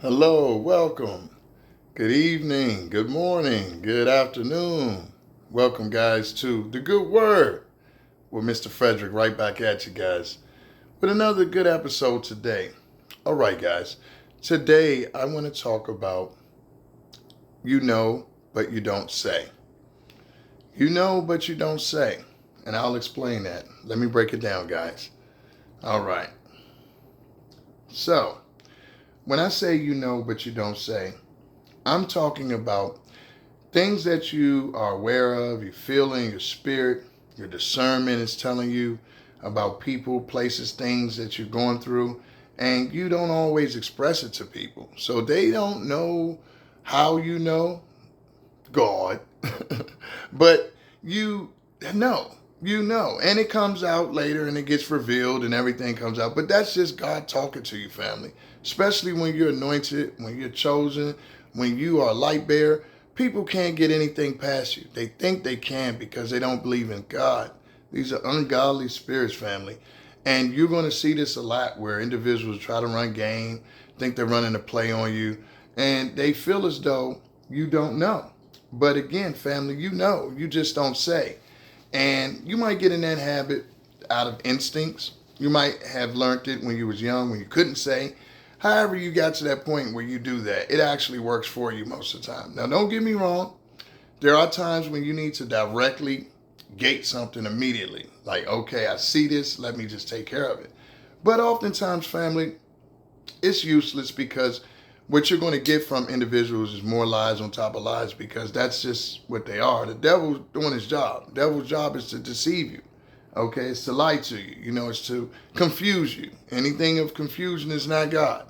Hello, welcome. Good evening, good morning, good afternoon. Welcome, guys, to The Good Word with Mr. Frederick right back at you guys with another good episode today. All right, guys, today I want to talk about you know, but you don't say. You know, but you don't say. And I'll explain that. Let me break it down, guys. All right. So, when I say you know, but you don't say, I'm talking about things that you are aware of, you feel in your spirit, your discernment is telling you about people, places, things that you're going through, and you don't always express it to people. So they don't know how you know God, but you know, and it comes out later and it gets revealed and everything comes out. But that's just God talking to you, family. Especially when you're anointed, when you're chosen, when you are a light bearer. People can't get anything past you. They think they can because they don't believe in God. These are ungodly spirits, family. And you're going to see this a lot where individuals try to run game, think they're running a play on you, and they feel as though you don't know. But again, family, you know, you just don't say. And you might get in that habit out of instincts. You might have learned it when you was young, when you couldn't say. However, you got to that point where you do that, it actually works for you most of the time. Now, don't get me wrong. There are times when you need to directly gate something immediately. Like, okay, I see this, let me just take care of it. But oftentimes, family, it's useless because what you're going to get from individuals is more lies on top of lies because that's just what they are. The devil's doing his job. The devil's job is to deceive you. Okay, it's to lie to you. You know, it's to confuse you. Anything of confusion is not God.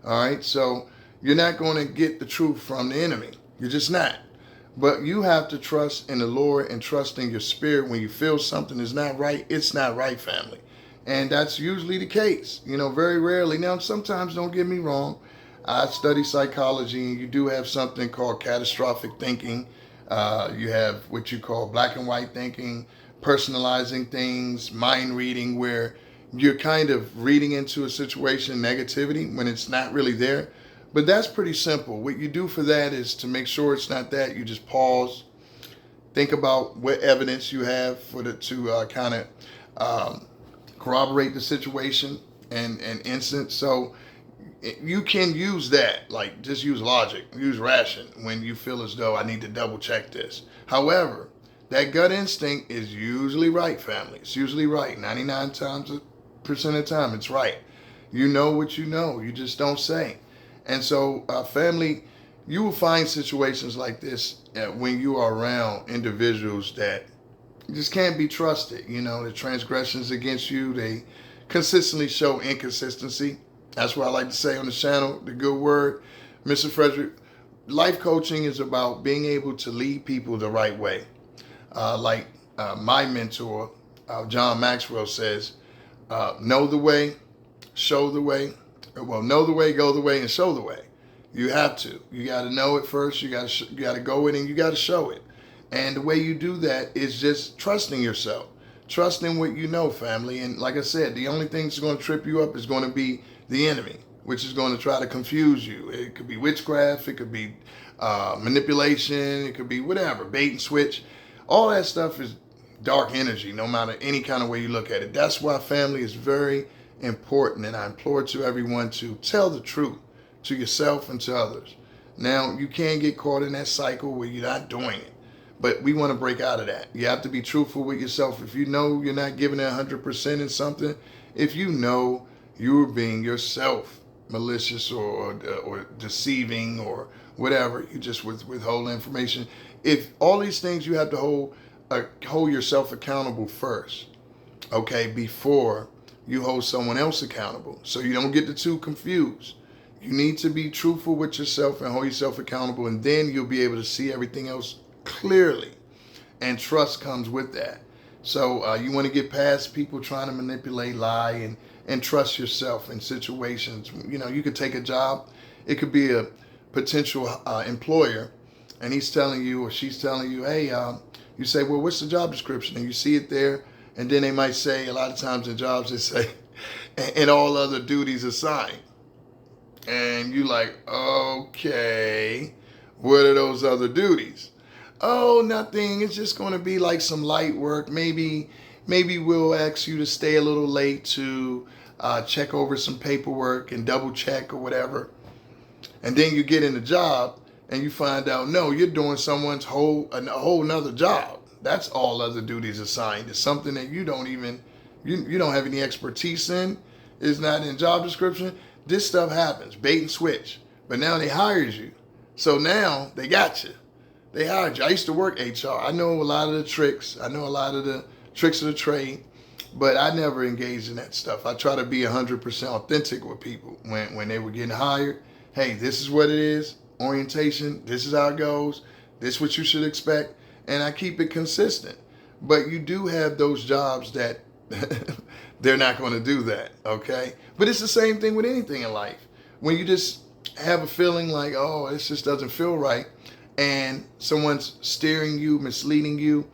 All right, so you're not going to get the truth from the enemy. You're just not. But you have to trust in the Lord and trust in your spirit. When you feel something is not right, it's not right, family. And that's usually the case, you know, very rarely. Now, sometimes, don't get me wrong, I study psychology, and you do have something called catastrophic thinking. You have what you call black and white thinking, personalizing things, mind reading, where you're kind of reading into a situation negativity when it's not really there. But that's pretty simple. What you do for that is to make sure it's not that. You just pause, think about what evidence you have for the to kind of corroborate the situation and instance. So you can use that, like just use logic, use ration when you feel as though I need to double check this. However, that gut instinct is usually right, family. It's usually right. 99% of the time, it's right. You know what you know. You just don't say. And so, family, you will find situations like this when you are around individuals that just can't be trusted. You know, the transgressions against you, they consistently show inconsistency. That's what I like to say on the channel, The Good Word. Mr. Frederick, life coaching is about being able to lead people the right way. Like my mentor, John Maxwell, says, know the way, show the way. Well, know the way, go the way, and show the way. You have to. You got to know it first. You got to go it, and you got to show it. And the way you do that is just trusting yourself, trusting what you know, family. And like I said, the only thing that's going to trip you up is going to be the enemy, which is going to try to confuse you. It could be witchcraft, it could be manipulation, it could be whatever, bait and switch. All that stuff is dark energy, no matter any kind of way you look at it. That's why family is very important, and I implore to everyone to tell the truth to yourself and to others. Now, you can't get caught in that cycle where you're not doing it, but we want to break out of that. You have to be truthful with yourself. If you know you're not giving it 100% in something, if you know you're being yourself malicious or deceiving or whatever, you just withhold information. If all these things, you have to hold yourself accountable first, okay, before you hold someone else accountable, so you don't get the two confused. You need to be truthful with yourself and hold yourself accountable, and then you'll be able to see everything else clearly, and trust comes with that. So you want to get past people trying to manipulate, lie, and trust yourself in situations. You know, you could take a job. It could be a potential employer, and he's telling you or she's telling you, hey, you say, well, what's the job description? And you see it there, and then they might say, a lot of times in jobs, they say, and all other duties assigned. And you like, okay, what are those other duties? Oh, nothing. It's just going to be like some light work. Maybe we'll ask you to stay a little late to check over some paperwork and double check or whatever. And then you get in the job and you find out, no, you're doing someone's a whole nother job. That's all other duties assigned. It's something that you don't even, you don't have any expertise in. It's not in job description. This stuff happens, bait and switch. But now they hired you. So now they got you. They hired you. I used to work HR. I know a lot of the tricks. I know a lot of the tricks of the trade, but I never engaged in that stuff. I try to be 100% authentic with people when they were getting hired. Hey, this is what it is. Orientation, this is how it goes. This is what you should expect. And I keep it consistent. But you do have those jobs that they're not going to do that, okay? But it's the same thing with anything in life. When you just have a feeling like, oh, this just doesn't feel right, and someone's steering you, misleading you,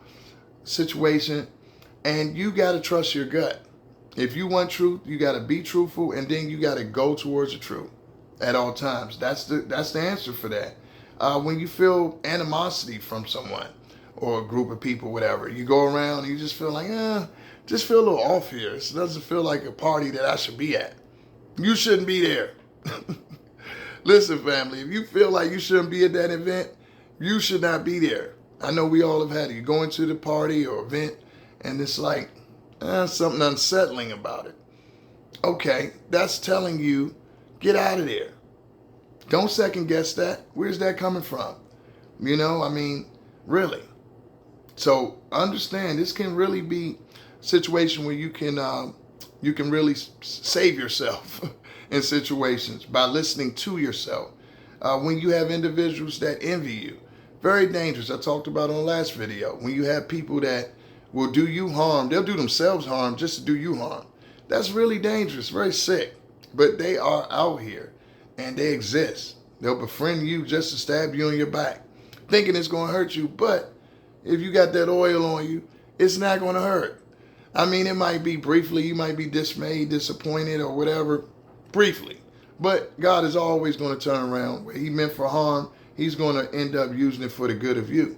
situation, and you got to trust your gut. If you want truth, you got to be truthful, and then you got to go towards the truth at all times. That's the answer for that. When you feel animosity from someone or a group of people, whatever, you go around and you just feel like, just feel a little off here. It doesn't feel like a party that I should be at. You shouldn't be there. Listen, family, if you feel like you shouldn't be at that event, you should not be there. I know we all have had it. You go into the party or event and it's like something unsettling about it. Okay, that's telling you, get out of there. Don't second guess that. Where's that coming from? Really. So understand, this can really be a situation where you can really save yourself in situations by listening to yourself. When you have individuals that envy you, very dangerous. I talked about on the last video. When you have people that will do you harm, they'll do themselves harm just to do you harm. That's really dangerous, very sick. But they are out here and they exist. They'll befriend you just to stab you in your back, thinking it's going to hurt you. But if you got that oil on you, it's not going to hurt. It might be briefly, you might be dismayed, disappointed, or whatever, briefly. But God is always going to turn around. What He meant for harm, He's going to end up using it for the good of you.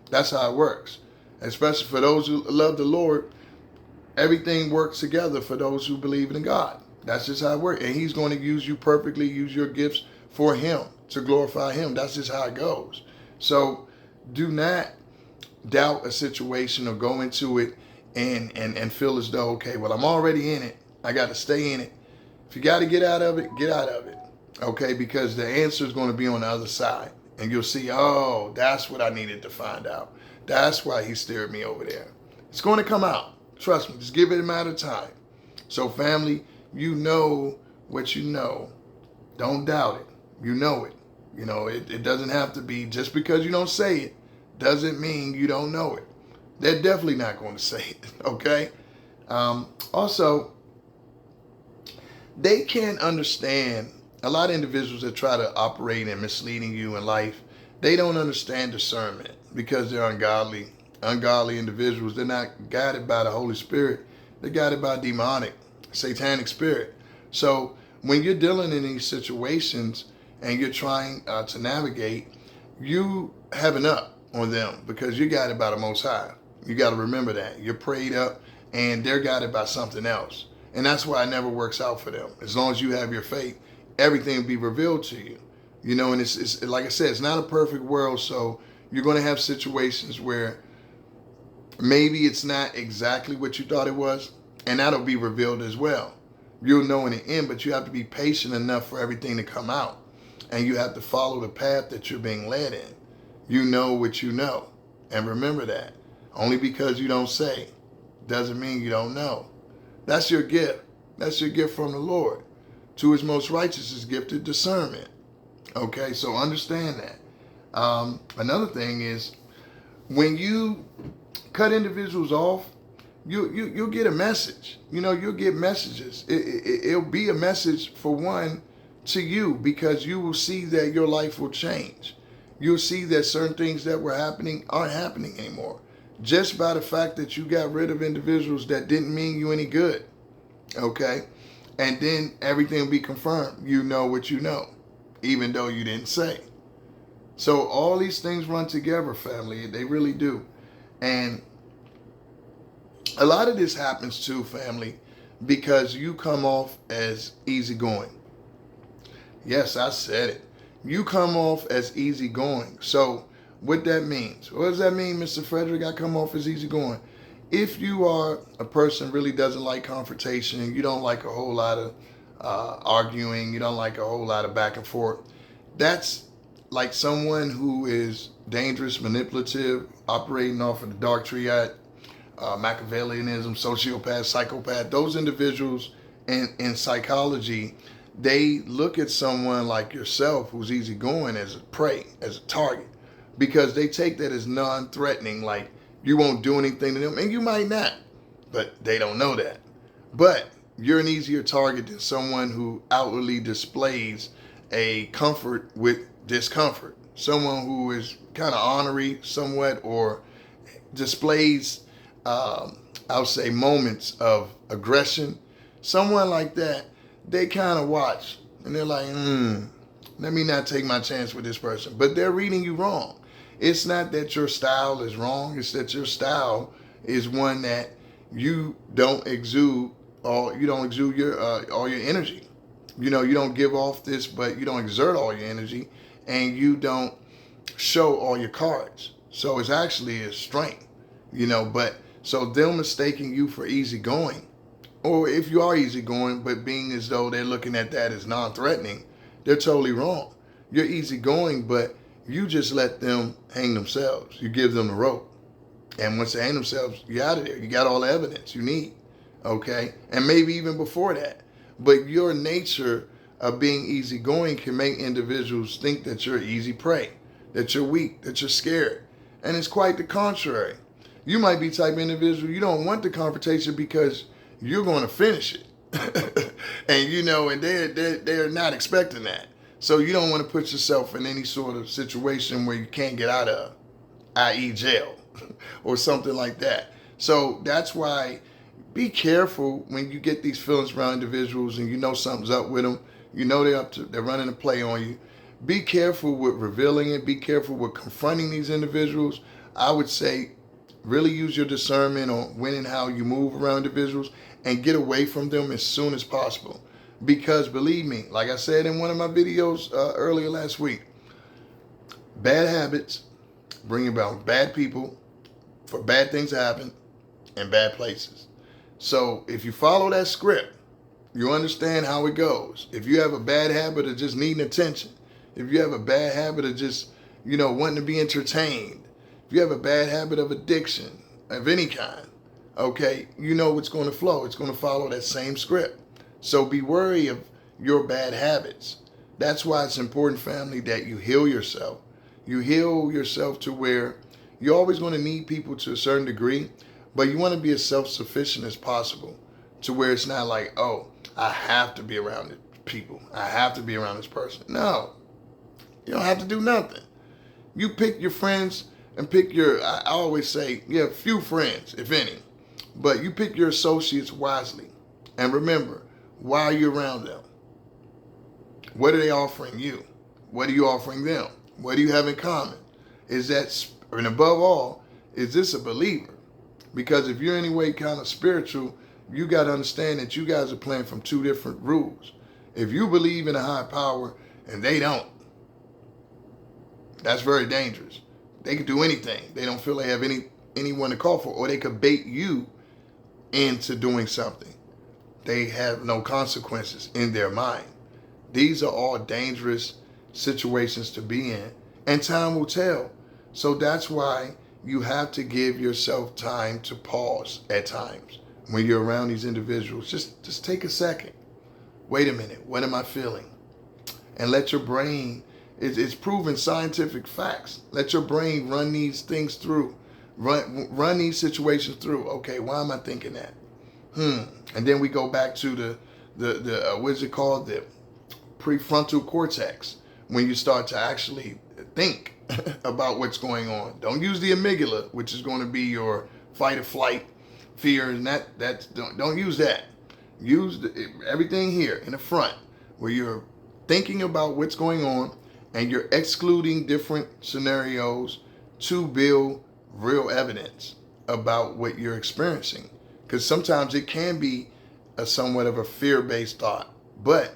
That's how it works. Especially for those who love the Lord, everything works together for those who believe in God. That's just how it works. And He's going to use you perfectly, use your gifts for Him, to glorify Him. That's just how it goes. So do not doubt a situation or go into it and feel as though, okay, well, I'm already in it. I got to stay in it. If you got to get out of it, get out of it. Okay, because the answer is going to be on the other side. And you'll see, oh, that's what I needed to find out. That's why He steered me over there. It's going to come out. Trust me. Just give it a matter of time. So family, you know what you know. Don't doubt it. You know it. It doesn't have to be, just because you don't say it, doesn't mean you don't know it. They're definitely not going to say it, okay? Also, they can't understand, a lot of individuals that try to operate in misleading you in life, they don't understand discernment because they're ungodly. Ungodly individuals, they're not guided by the Holy Spirit. They're guided by demonic, satanic spirit. So when you're dealing in these situations and you're trying to navigate, you have an up on them because you're guided by the Most High. You got to remember that. You're prayed up and they're guided by something else. And that's why it never works out for them. As long as you have your faith, everything will be revealed to you. And it's like I said, it's not a perfect world. So you're going to have situations where maybe it's not exactly what you thought it was. And that'll be revealed as well. You'll know in the end, but you have to be patient enough for everything to come out. And you have to follow the path that you're being led in. You know what you know. And remember that. Only because you don't say doesn't mean you don't know. That's your gift. That's your gift from the Lord. To His most righteous is gifted discernment. Okay, so understand that. Another thing is, when you cut individuals off, you'll get a message. You'll get messages. It'll be a message, for one, to you, because you will see that your life will change. You'll see that certain things that were happening aren't happening anymore. Just by the fact that you got rid of individuals that didn't mean you any good. Okay? And then everything will be confirmed. You know what you know, even though you didn't say. So all these things run together, family. They really do. And a lot of this happens too, family, because you come off as easygoing. Yes, I said it. You come off as easygoing. So what that means? What does that mean, Mr. Frederick? I come off as easygoing. If you are a person really doesn't like confrontation, you don't like a whole lot of arguing, you don't like a whole lot of back and forth, that's like someone who is dangerous, manipulative, operating off of the dark triad, Machiavellianism, sociopath, psychopath. Those individuals in psychology, they look at someone like yourself who's easygoing as a prey, as a target, because they take that as non-threatening, like you won't do anything to them, and you might not, but they don't know that. But you're an easier target than someone who outwardly displays a comfort with discomfort. Someone who is kind of ornery somewhat, or displays, I'll say, moments of aggression. Someone like that, they kind of watch and they're like, let me not take my chance with this person. But they're reading you wrong. It's not that your style is wrong. It's that your style is one that you don't exude, or you don't exude your all your energy. You know, you don't give off this, but you don't exert all your energy, and you don't show all your cards. So it's actually a strength, you know. But so them mistaking you for easygoing, or if you are easygoing, but being as though they're looking at that as non-threatening, they're totally wrong. You're easygoing, but you just let them hang themselves. You give them the rope. And once they hang themselves, you're out of there. You got all the evidence you need. Okay? And maybe even before that. But your nature of being easygoing can make individuals think that you're easy prey, that you're weak, that you're scared. And it's quite the contrary. You might be the type of individual, you don't want the confrontation because you're going to finish it. And you know, and they're not expecting that. So you don't want to put yourself in any sort of situation where you can't get out of, i.e. jail or something like that. So that's why be careful when you get these feelings around individuals and you know something's up with them. You know they're running a play on you. Be careful with revealing it. Be careful with confronting these individuals. I would say really use your discernment on when and how you move around individuals and get away from them as soon as possible. Because believe me, like I said in one of my videos earlier last week, bad habits bring about bad people for bad things to happen in bad places. So if you follow that script, you understand how it goes. If you have a bad habit of just needing attention, if you have a bad habit of just, wanting to be entertained, if you have a bad habit of addiction of any kind, okay, you know what's going to flow. It's going to follow that same script. So be wary of your bad habits. That's why it's important, family, that you heal yourself. You heal yourself to where you're always going to need people to a certain degree, but you want to be as self-sufficient as possible to where it's not like, oh, I have to be around people. I have to be around this person. No, you don't have to do nothing. You pick your friends and I always say, you have few friends, if any, but you pick your associates wisely. And remember, why are you around them? What are they offering you? What are you offering them? What do you have in common? And above all, is this a believer? Because if you're any way kind of spiritual, you got to understand that you guys are playing from two different rules. If you believe in a higher power and they don't, that's very dangerous. They could do anything. They don't feel they have anyone to call for, or they could bait you into doing something. They have no consequences in their mind. These are all dangerous situations to be in, and time will tell. So that's why you have to give yourself time to pause at times when you're around these individuals. Just take a second. Wait a minute. What am I feeling? And let your brain, it's proven scientific facts. Let your brain run these things through. Run these situations through. Okay, why am I thinking that? And then we go back to the what's it called? The prefrontal cortex, when you start to actually think about what's going on. Don't use the amygdala, which is going to be your fight or flight, fear, and don't use that. Use everything here in the front where you're thinking about what's going on and you're excluding different scenarios to build real evidence about what you're experiencing. Because sometimes it can be a somewhat of a fear-based thought, but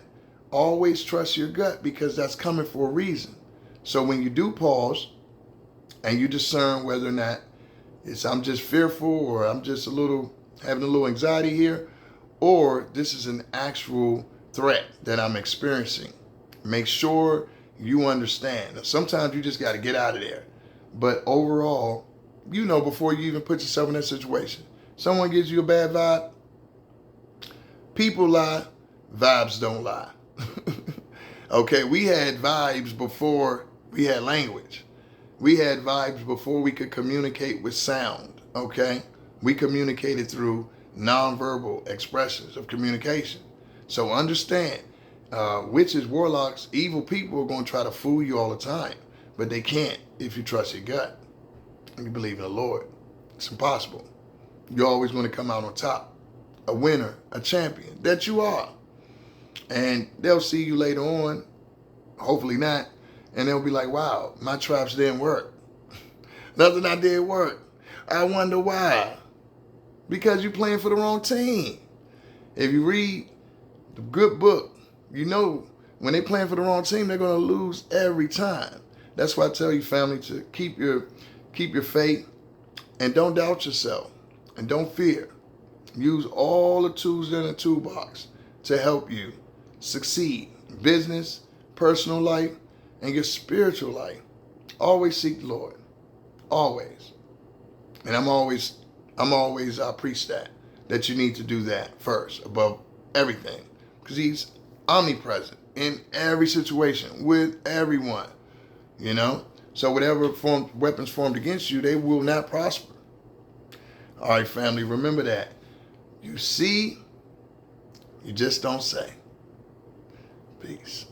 always trust your gut because that's coming for a reason. So when you do pause and you discern whether or not it's I'm just fearful or I'm just having a little anxiety here, or this is an actual threat that I'm experiencing. Make sure you understand. Now, sometimes you just got to get out of there. But overall, before you even put yourself in that situation, someone gives you a bad vibe, people lie, vibes don't lie. Okay, we had vibes before we had language. We had vibes before we could communicate with sound, okay? We communicated through nonverbal expressions of communication. So understand, witches, warlocks, evil people are going to try to fool you all the time, but they can't if you trust your gut and you believe in the Lord. It's impossible. You're always going to come out on top, a winner, a champion, that you are. And they'll see you later on, hopefully not, and they'll be like, wow, my traps didn't work. Nothing I did worked. I wonder why. Because you're playing for the wrong team. If you read the good book, when they're playing for the wrong team, they're going to lose every time. That's why I tell you, family, to keep your faith and don't doubt yourself and don't fear. Use all the tools in the toolbox to help you succeed in business, personal life, and your spiritual life. Always seek the Lord. Always. And I preach that you need to do that first above everything, because he's omnipresent in every situation with everyone, so whatever weapons formed against you, they will not prosper. All right, family, remember that you see, you just don't say. Peace.